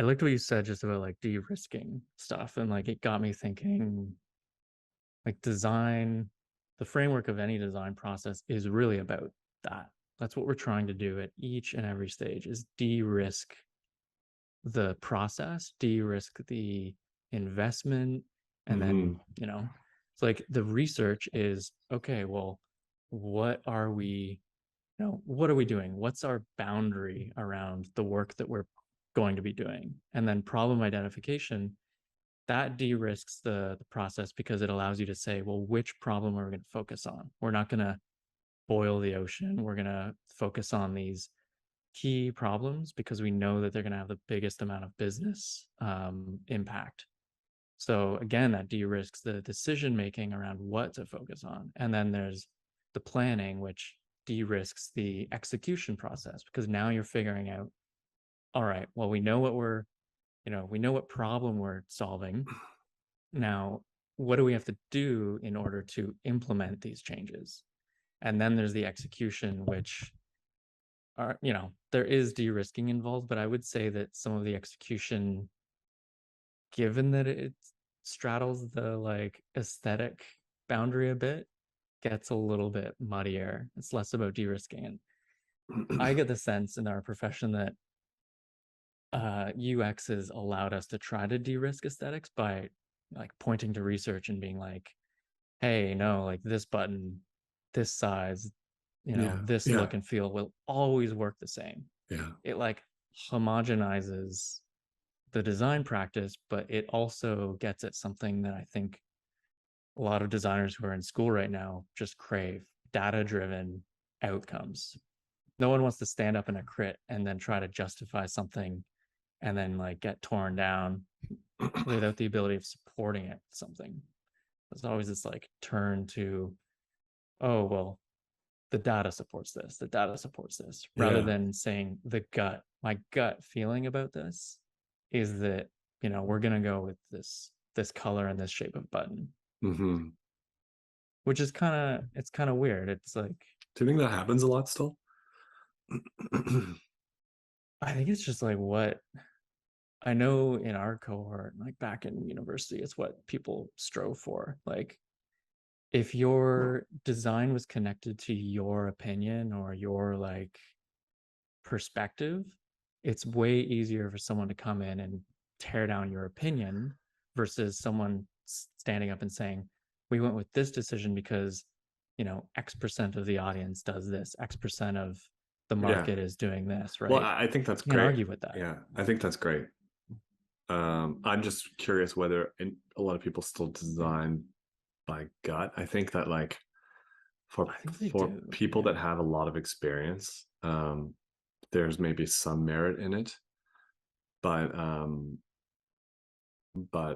I liked what you said just about like de-risking stuff, and like it got me thinking like design, the framework of any design process is really about that. That's what we're trying to do at each and every stage is de-risk the process, de-risk the investment, and Hmm. then, it's like the research is okay, well, what are we, what are we doing? What's our boundary around the work that we're going to be doing? And then problem identification, that de-risks the process because it allows you to say, well, which problem are we going to focus on? We're not going to boil the ocean. We're going to focus on these key problems because we know that they're going to have the biggest amount of business impact. So again, that de-risks the decision making around what to focus on. And then there's the planning, which de-risks the execution process because now you're figuring out, all right, well, we know what problem we're solving. Now, what do we have to do in order to implement these changes? And then there's the execution, which are, there is de-risking involved, but I would say that some of the execution, given that it straddles the like aesthetic boundary a bit, gets a little bit muddier. It's less about de-risking. And I get the sense in our profession that UX has allowed us to try to de-risk aesthetics by like pointing to research and being like, hey, no, like this button, this size, Yeah. this Yeah. look and feel will always work the same. Yeah. It like homogenizes the design practice, but it also gets at something that I think a lot of designers who are in school right now just crave: data-driven outcomes. No one wants to stand up in a crit and then try to justify something and then like get torn down without the ability of supporting it something. There's always this like turn to, oh well, the data supports this, the data supports this, rather Yeah. than saying my gut feeling about this is that, we're gonna go with this color and this shape of button, Hmm. which is it's kind of weird. It's like, Do you think that happens a lot still? I think it's just like what I know in our cohort, like back in university, it's what people strove for. Like, if your design was connected to your opinion or your like perspective, it's way easier for someone to come in and tear down your opinion versus someone standing up and saying, we went with this decision because, X% of the audience does this, X% of the Yeah. market is doing this, Well, right? I think that's You can't great. argue with that. Yeah, I think that's great. I'm just curious whether a lot of people still design by gut. I think that like for I think they for do. people that Yeah. have a lot of experience, there's maybe some merit in it, but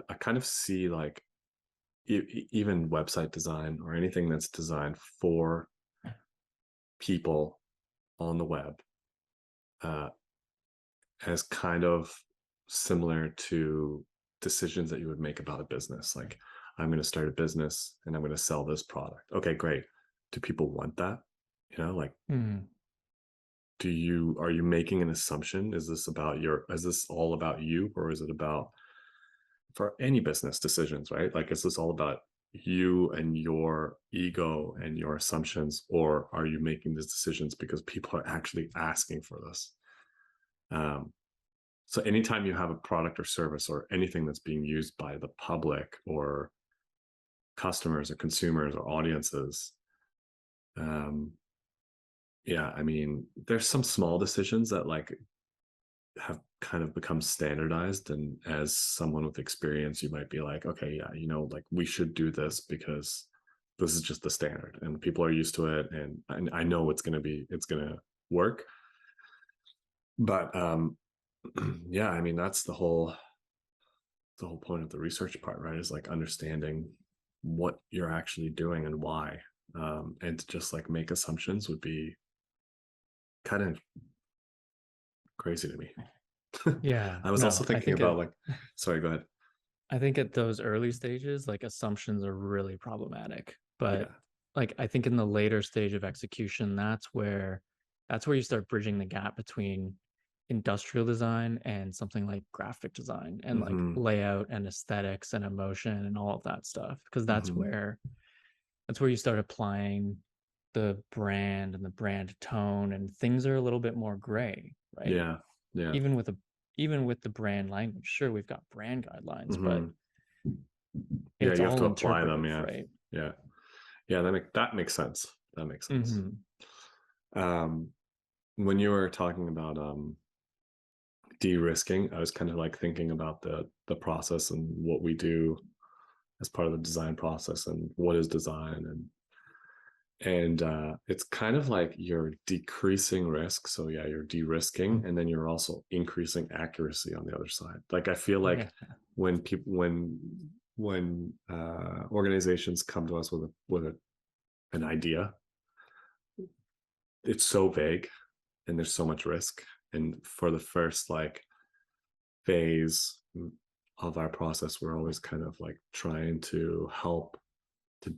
I kind of see like even website design or anything that's designed for people on the web uh, as kind of similar to decisions that you would make about a business. Like, I'm going to start a business and I'm going to sell this product. Okay, great. Do people want that? Like, Mm. are you making an assumption? Is this all about you, or is it about, for any business decisions, right? Like, is this all about you and your ego and your assumptions, or are you making these decisions because people are actually asking for this? Um, So anytime you have a product or service or anything that's being used by the public or customers or consumers or audiences, um, yeah, I mean, there's some small decisions that like have kind of become standardized. And as someone with experience, you might be like, okay, yeah, like we should do this because this is just the standard and people are used to it. And I know it's going to work. But yeah, I mean, that's the whole point of the research part, right? Is like understanding what you're actually doing and why. And to just like make assumptions would be kind of crazy to me. Yeah. I was also No, thinking about like, sorry, go ahead. I think at those early stages, like assumptions are really problematic. But Yeah. like I think in the later stage of execution, that's where you start bridging the gap between industrial design and something like graphic design and like Mm-hmm. layout and aesthetics and emotion and all of that stuff, because Mm-hmm. that's where you start applying the brand and the brand tone, and things are a little bit more gray, right? Yeah. Yeah. even with a even with the brand language, sure, we've got brand guidelines, but Mm-hmm. Yeah, it's you have all to apply them. interpretive, Yeah. right? Yeah. Yeah, that makes sense. That makes sense. Mm-hmm. Um, when you were talking about de-risking, I was kind of like thinking about the process and what we do as part of the design process and what is design, and it's kind of like you're decreasing risk. So yeah, you're de-risking, and then you're also increasing accuracy on the other side. Like I feel like Yeah. when people when organizations come to us an idea, it's so vague and there's so much risk. And for the first like phase of our process, we're always kind of like trying to help to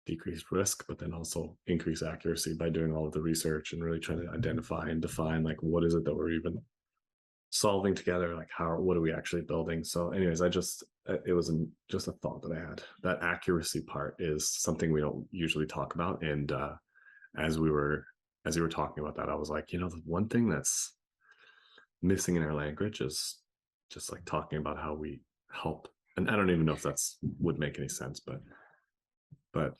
decrease risk, but then also increase accuracy by doing all of the research and really trying to identify and define like what is it that we're even solving together, like what are we actually building. So anyways, it was just a thought that I had. That accuracy part is something we don't usually talk about, and as we were as you were talking about that, I was like, the one thing that's missing in our language is just like talking about how we help. And I don't even know if that's would make any sense, but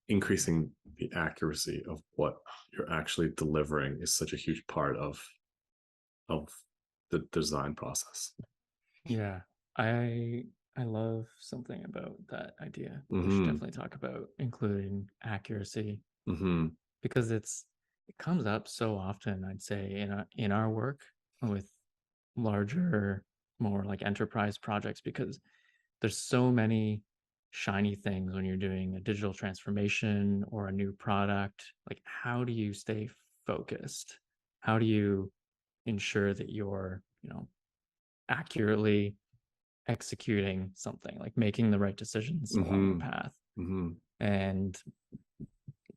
increasing the accuracy of what you're actually delivering is such a huge part of the design process. Yeah. I I love something about that idea. We should Mm-hmm. definitely talk about including accuracy, Mm-hmm. because it comes up so often, I'd say, in our work with larger, more like enterprise projects, because there's so many shiny things when you're doing a digital transformation or a new product. Like, how do you stay focused? How do you ensure that you're, accurately executing something, like making the right decisions along the Mm-hmm. path? Mm-hmm. And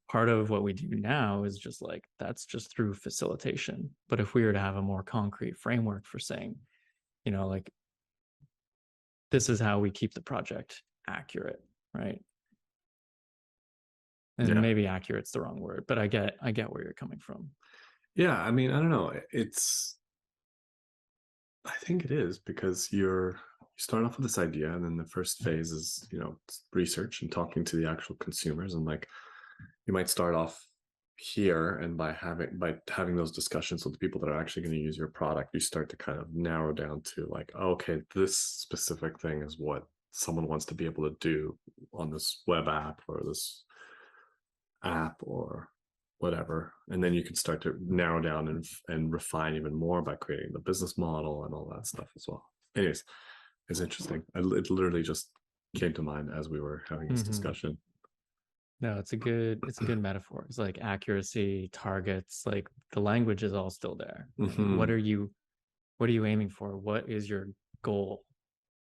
part of what we do now is just like, that's just through facilitation. But if we were to have a more concrete framework for saying, like, this is how we keep the project accurate, right? And Yeah. maybe accurate's the wrong word, but I get where you're coming from. Yeah. I mean, I don't know. I think it is because you start off with this idea, and then the first phase is research and talking to the actual consumers, and like you might start off here, and by having those discussions with the people that are actually going to use your product, you start to kind of narrow down to like, oh, okay, this specific thing is what someone wants to be able to do on this web app or this app or whatever, and then you can start to narrow down and refine even more by creating the business model and all that stuff as well. Anyways, it's interesting. It literally just came to mind as we were having this Mm-hmm. discussion. No, it's a good metaphor. It's like accuracy, targets, like the language is all still there, right? Like, Mm-hmm. what are you aiming for? What is your goal,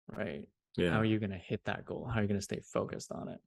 right? How Yeah. are you going to hit that goal? How are you going to stay focused on it?